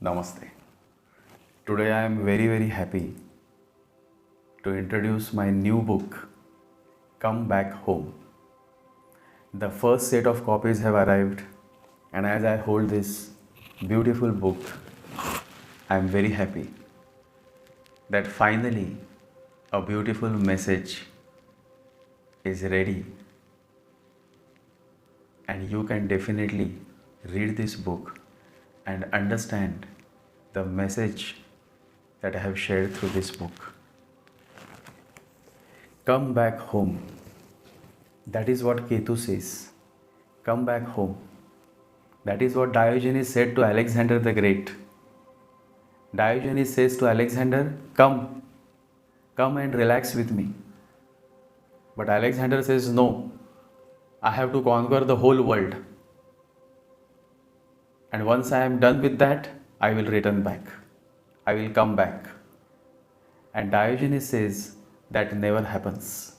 Namaste. Today I am very happy to introduce my new book, Come Back Home. The first set of copies have arrived, and as I hold this beautiful book, I am very happy that finally a beautiful message is ready, and you can definitely read this book and understand the message that I have shared through this book. Come back home. That is what Ketu says. Come back home. That is what Diogenes said to Alexander the Great. Diogenes says to Alexander, come and relax with me. But Alexander says, no, I have to conquer the whole world. And once I am done with that, I will return back. I will come back. And Diogenes says that never happens.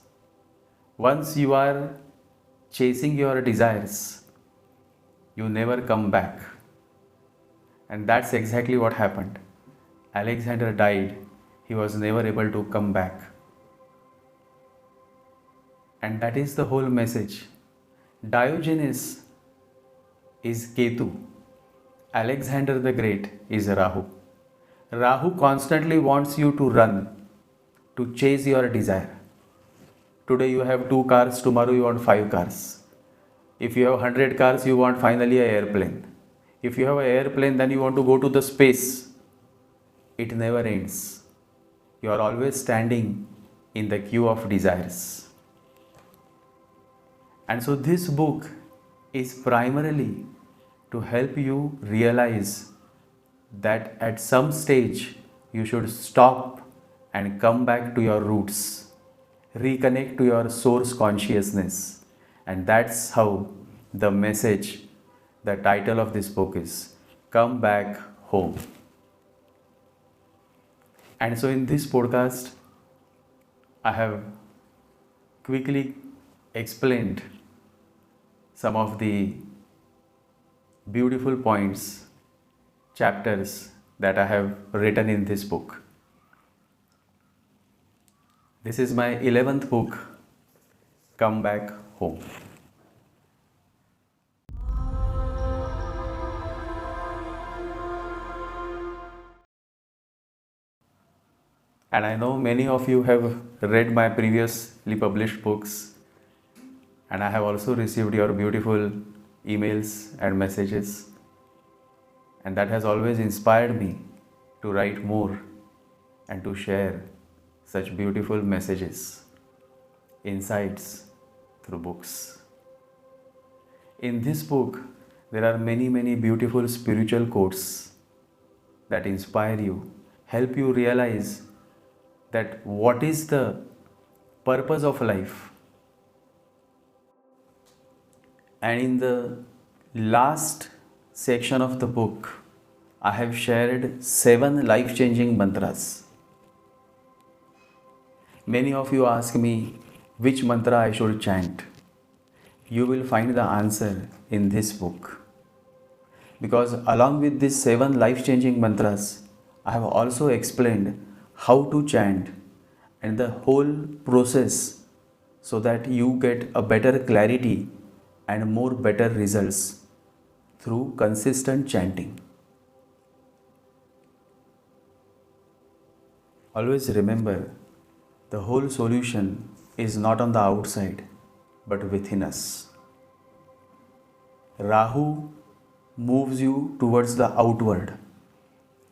Once you are chasing your desires, you never come back. And that's exactly what happened. Alexander died. He was never able to come back. And that is the whole message. Diogenes is Ketu. Alexander the Great is Rahu. Rahu constantly wants you to run, to chase your desire. Today you have 2 cars, tomorrow you want 5 cars. If you have 100 cars, you want finally an airplane. If you have an airplane, then you want to go to the space. It never ends. You are always standing in the queue of desires. And so this book is primarily to help you realize that at some stage you should stop and come back to your roots, reconnect to your source consciousness. And that's how the message, the title of this book is Come Back Home. And so in this podcast, I have quickly explained some of the beautiful points, chapters that I have written in this book. This is my 11th book, Come Back Home. And I know many of you have read my previously published books, and I have also received your beautiful emails and messages, and that has always inspired me to write more and to share such beautiful messages, insights through books. In this book, there are many beautiful spiritual quotes that inspire you, help you realize that what is the purpose of life. And in the last section of the book, I have shared 7 life-changing mantras. Many of you ask me which mantra I should chant. You will find the answer in this book. Because along with these 7 life-changing mantras, I have also explained how to chant and the whole process so that you get a better clarity and more better results through consistent chanting. Always remember, the whole solution is not on the outside, but within us. Rahu moves you towards the outward,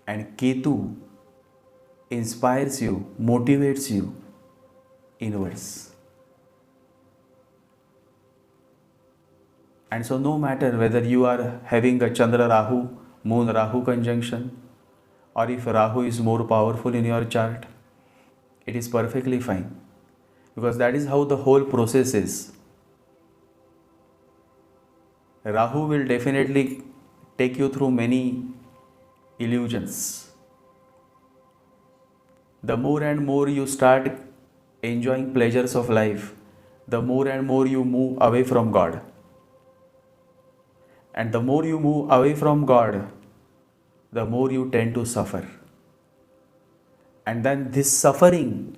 and Ketu inspires you, motivates you inwards. And so no matter whether you are having a Chandra Rahu, Moon Rahu conjunction, or if Rahu is more powerful in your chart, it is perfectly fine. Because that is how the whole process is. Rahu will definitely take you through many illusions. The more and more you start enjoying pleasures of life, the more and more you move away from God. And the more you move away from God, the more you tend to suffer. And then this suffering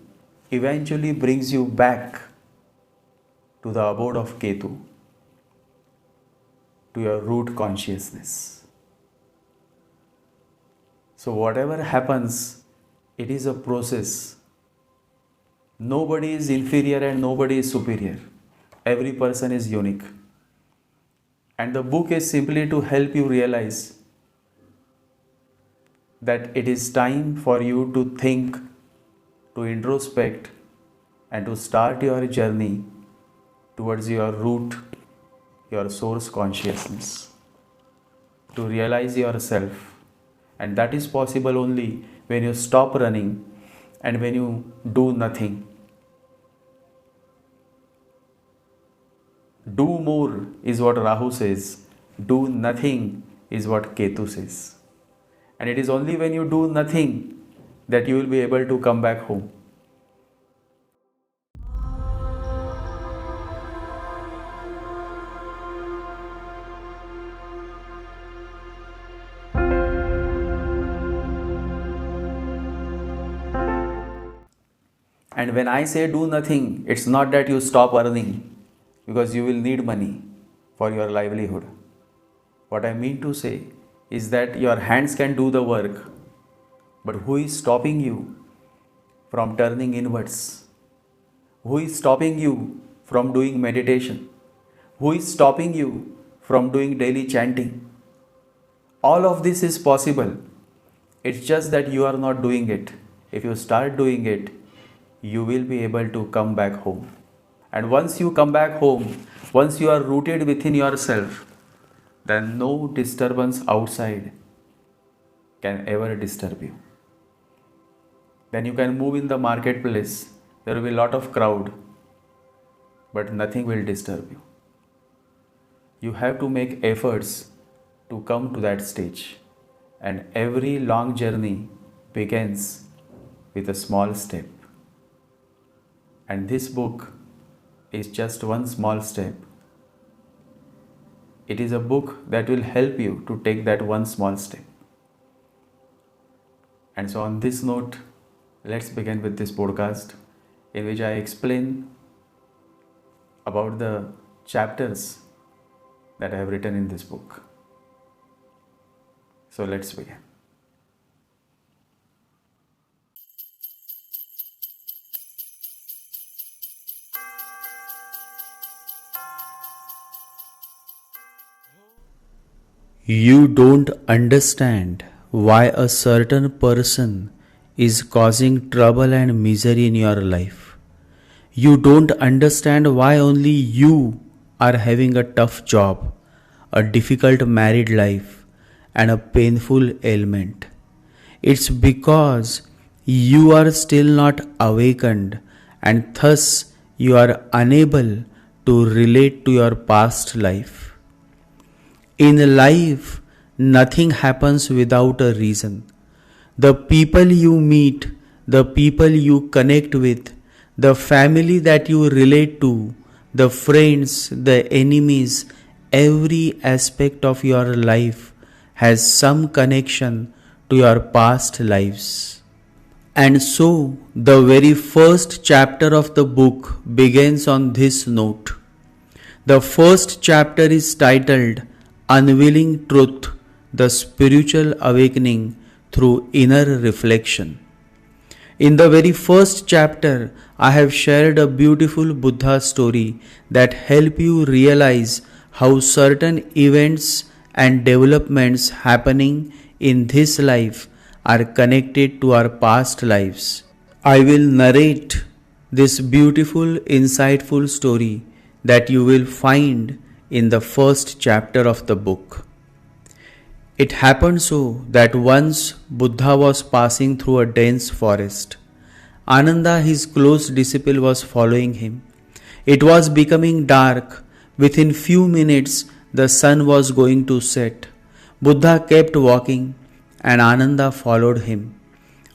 eventually brings you back to the abode of Ketu, to your root consciousness. So whatever happens, it is a process. Nobody is inferior and nobody is superior. Every person is unique. And the book is simply to help you realize that it is time for you to think, to introspect, and to start your journey towards your root, your source consciousness, to realize yourself. And that is possible only when you stop running and when you do nothing. Do more is what Rahu says. Do nothing is what Ketu says. And it is only when you do nothing that you will be able to come back home. And when I say do nothing, it's not that you stop earning, because you will need money for your livelihood. What I mean to say is that your hands can do the work, but who is stopping you from turning inwards? Who is stopping you from doing meditation? Who is stopping you from doing daily chanting? All of this is possible. It's just that you are not doing it. If you start doing it, you will be able to come back home. And once you come back home, once you are rooted within yourself, then no disturbance outside can ever disturb you. Then you can move in the marketplace. There will be a lot of crowd, but nothing will disturb you. You have to make efforts to come to that stage. And every long journey begins with a small step. And this book is just one small step. It is a book that will help you to take that one small step. And so on this note, let's begin with this podcast in which I explain about the chapters that I have written in this book. So let's begin. You don't understand why a certain person is causing trouble and misery in your life. You don't understand why only you are having a tough job, a difficult married life, and a painful ailment. It's because you are still not awakened, and thus you are unable to relate to your past life. In life, nothing happens without a reason. The people you meet, the people you connect with, the family that you relate to, the friends, the enemies, every aspect of your life has some connection to your past lives. And so, the very first chapter of the book begins on this note. The first chapter is titled Unwilling Truth, the Spiritual Awakening through Inner Reflection. In the very first chapter, I have shared a beautiful Buddha story that help you realize how certain events and developments happening in this life are connected to our past lives. I will narrate this beautiful, insightful story that you will find in the first chapter of the book. It happened so that once Buddha was passing through a dense forest. Ananda, his close disciple, was following him. It was becoming dark. Within few minutes, the sun was going to set. Buddha kept walking and Ananda followed him.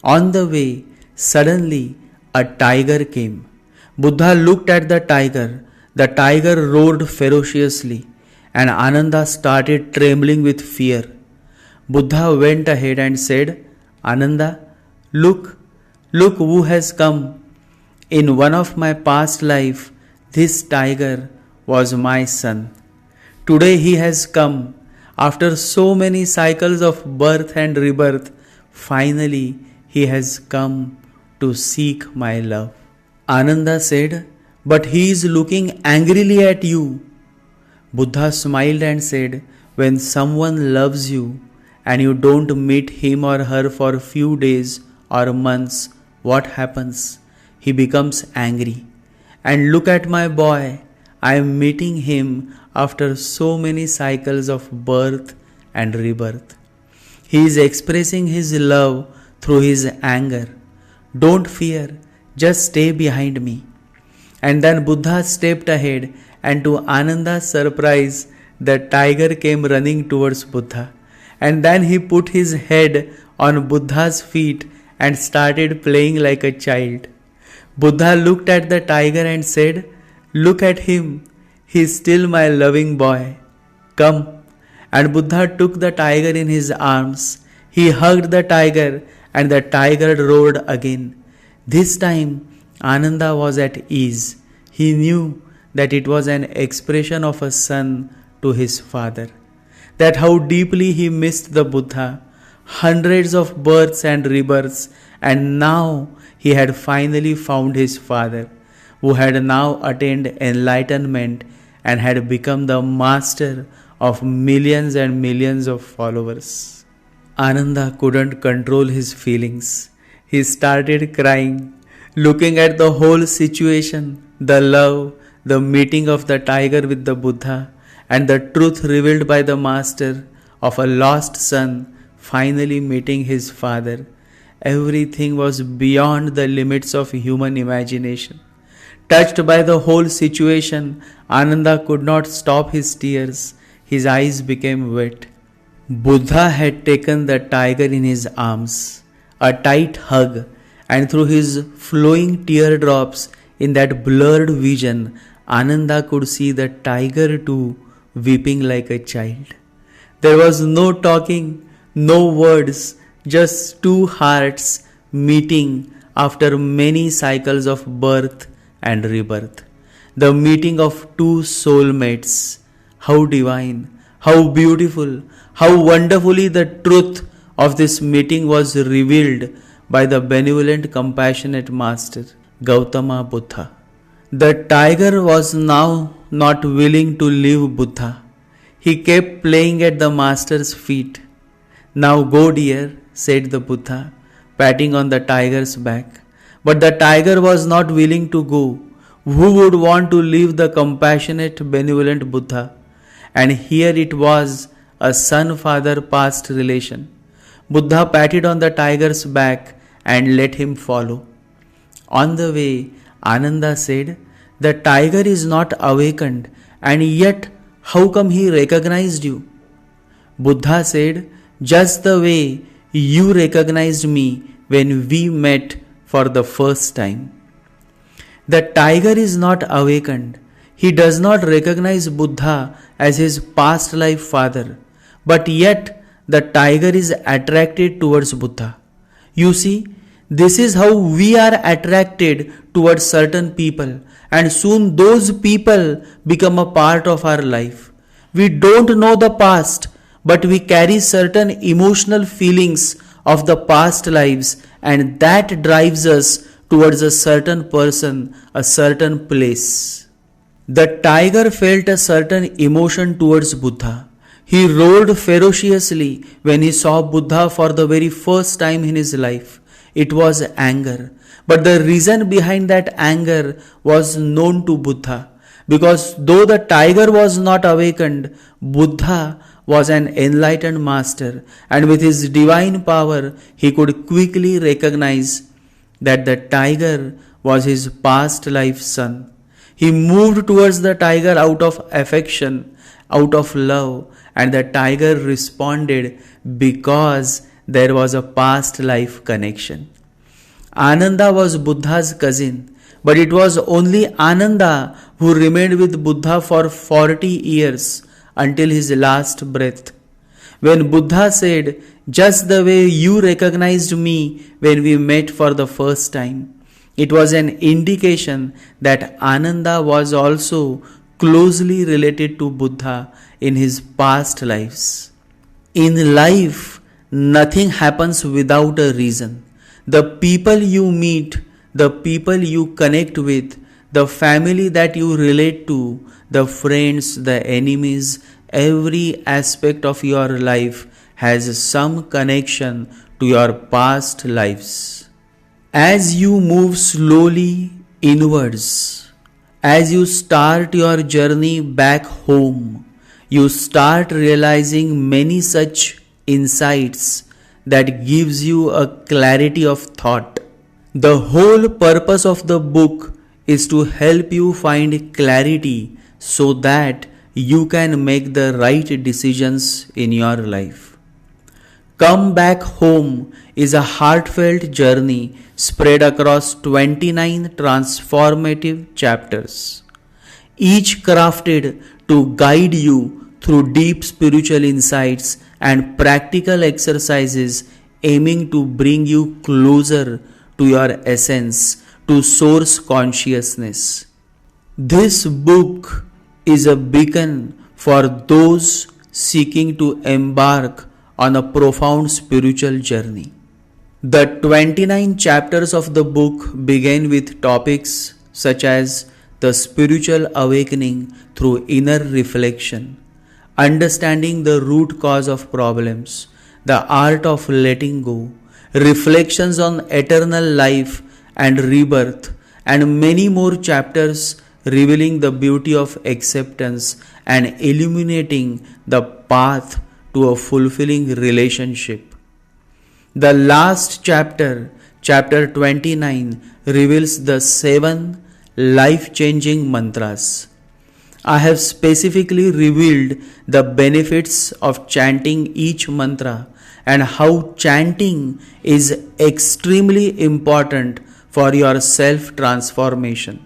On the way, suddenly a tiger came. Buddha looked at the tiger. The tiger roared ferociously and Ananda started trembling with fear. Buddha went ahead and said, Ananda, look who has come. In one of my past life, this tiger was my son. Today he has come. After so many cycles of birth and rebirth, finally he has come to seek my love. Ananda said, but he is looking angrily at you. Buddha smiled and said, when someone loves you and you don't meet him or her for a few days or months, what happens? He becomes angry. And look at my boy, I am meeting him after so many cycles of birth and rebirth. He is expressing his love through his anger. Don't fear, just stay behind me. And then Buddha stepped ahead, and to Ananda's surprise, the tiger came running towards Buddha. And then he put his head on Buddha's feet and started playing like a child. Buddha looked at the tiger and said, look at him, he is still my loving boy. Come. And Buddha took the tiger in his arms. He hugged the tiger and the tiger roared again. This time, Ananda was at ease. He knew that it was an expression of a son to his father. That how deeply he missed the Buddha, hundreds of births and rebirths, and now he had finally found his father, who had now attained enlightenment and had become the master of millions and millions of followers. Ananda couldn't control his feelings. He started crying, looking at the whole situation, the love, the meeting of the tiger with the Buddha, and the truth revealed by the master of a lost son finally meeting his father. Everything was beyond the limits of human imagination. Touched by the whole situation, Ananda could not stop his tears. His eyes became wet. Buddha had taken the tiger in his arms, a tight hug, and through his flowing teardrops in that blurred vision, Ananda could see the tiger too weeping like a child. There was no talking, no words, just two hearts meeting after many cycles of birth and rebirth. The meeting of two soulmates. How divine, how beautiful, how wonderfully the truth of this meeting was revealed by the benevolent, compassionate master, Gautama Buddha. The tiger was now not willing to leave Buddha. He kept playing at the master's feet. Now go, dear, said the Buddha, patting on the tiger's back. But the tiger was not willing to go. Who would want to leave the compassionate, benevolent Buddha? And here it was, a son-father past relation. Buddha patted on the tiger's back and let him follow. On the way, Ananda said, the tiger is not awakened, and yet how come he recognized you? Buddha said, just the way you recognized me when we met for the first time. The tiger is not awakened. He does not recognize Buddha as his past life father, but yet the tiger is attracted towards Buddha. You see, this is how we are attracted towards certain people, and soon those people become a part of our life. We don't know the past, but we carry certain emotional feelings of the past lives, and that drives us towards a certain person, a certain place. The tiger felt a certain emotion towards Buddha. He roared ferociously when he saw Buddha for the very first time in his life. It was anger. But the reason behind that anger was known to Buddha. Because though the tiger was not awakened, Buddha was an enlightened master, and with his divine power, he could quickly recognize that the tiger was his past life son. He moved towards the tiger out of affection, out of love, and the tiger responded because there was a past life connection. Ananda was Buddha's cousin, but it was only Ananda who remained with Buddha for 40 years until his last breath. When Buddha said, "Just the way you recognized me when we met for the first time," it was an indication that Ananda was also closely related to Buddha in his past lives. In life, nothing happens without a reason. The people you meet, the people you connect with, the family that you relate to, the friends, the enemies, every aspect of your life has some connection to your past lives. As you move slowly inwards, as you start your journey back home, you start realizing many such insights that gives you a clarity of thought. The whole purpose of the book is to help you find clarity so that you can make the right decisions in your life. Come Back Home is a heartfelt journey spread across 29 transformative chapters, each crafted to guide you through deep spiritual insights and practical exercises aiming to bring you closer to your essence, to source consciousness. This book is a beacon for those seeking to embark on a profound spiritual journey. The 29 chapters of the book begin with topics such as the spiritual awakening through inner reflection, understanding the root cause of problems, the art of letting go, reflections on eternal life and rebirth, and many more chapters revealing the beauty of acceptance and illuminating the path to a fulfilling relationship. The last chapter, chapter 29, reveals the 7 life-changing mantras. I have specifically revealed the benefits of chanting each mantra and how chanting is extremely important for your self-transformation.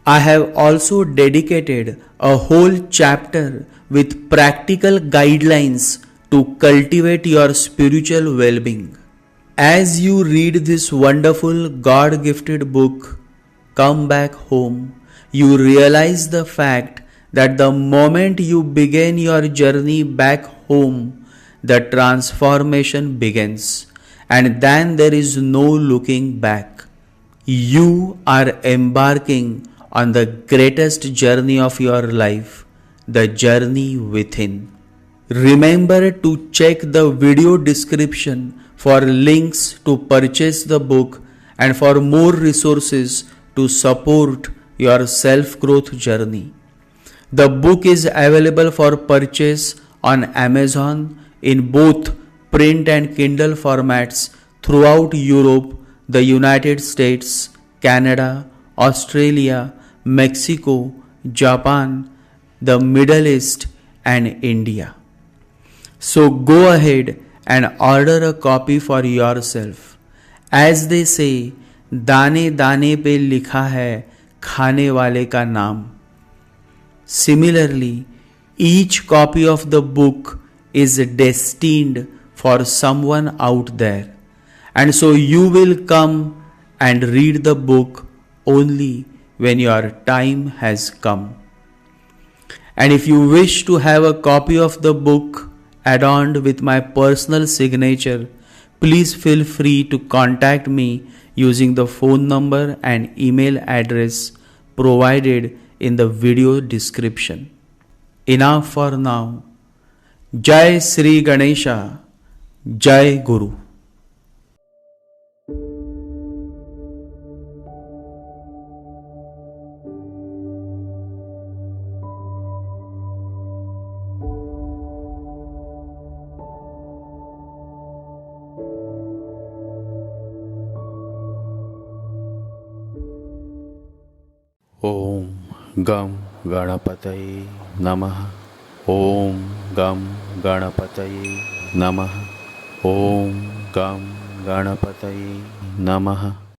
I have also dedicated a whole chapter with practical guidelines to cultivate your spiritual well-being. As you read this wonderful God-gifted book, Come Back Home, you realize the fact that the moment you begin your journey back home, the transformation begins, and then there is no looking back. You are embarking on the greatest journey of your life, the journey within. Remember to check the video description for links to purchase the book and for more resources to support your self-growth journey. The book is available for purchase on Amazon in both print and Kindle formats throughout Europe, the United States, Canada, Australia, Mexico, Japan, the Middle East, and India. So go ahead and order a copy for yourself. As they say, दाने दाने पे लिखा है खाने वाले का नाम. Similarly, each copy of the book is destined for someone out there, and so you will come and read the book only when your time has come. And if you wish to have a copy of the book adorned with my personal signature, please feel free to contact me using the phone number and email address provided in the video description. Enough for now. Jai Sri Ganesha, Jai Guru. Om Gam Ganapataye Namaha. Om Gam Ganapataye Namaha. Om Gam Ganapataye Namaha.